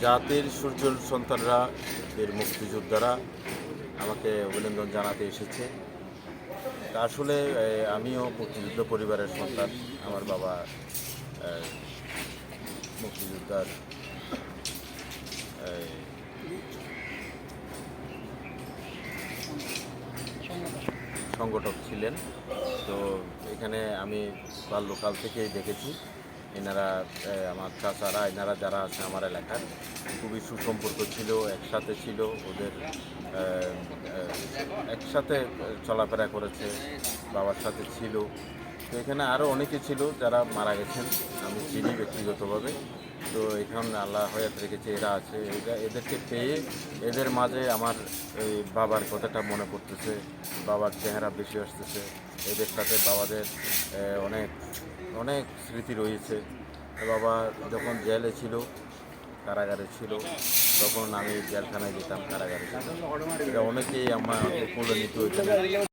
জাতির সূর্যর সন্তানরা, বীর মুক্তিযোদ্ধারা আমাকে অভিনন্দন জানাতে এসেছে। তা আসলে আমিও মুক্তিযুদ্ধ পরিবারের সন্তান। আমার বাবা আহ, মুক্তিযোদ্ধার সংগঠক ছিলেন। তো এখানে আমি বাল্যকাল থেকেই দেখেছি এনারা, আমার চাচারা, এনারা যারা আছে আমার এলাকার, খুবই সুসম্পর্ক ছিল, একসাথে ছিল। ওদের একসাথে চলাফেরা করেছে, বাবার সাথে ছিল। তো এখানে আরও অনেকে ছিল যারা মারা গেছেন, আমি চিনি ব্যক্তিগতভাবে। তো এখন আল্লাহ হয়াত রেখেছে, এরা আছে। এদেরকে পেয়ে এদের মাঝে আমার এই বাবার কথাটা মনে পড়তেছে, বাবার চেহারা বেশি আসতেছে। এদের সাথে বাবাদের অনেক অনেক স্মৃতি রয়েছে। বাবা যখন জেলে ছিল, কারাগারে ছিল, তখন আমি জেলখানায় যেতাম, কারাগারে যেতাম। এটা অনেকেই আমাকে কোলে নিত এখানে।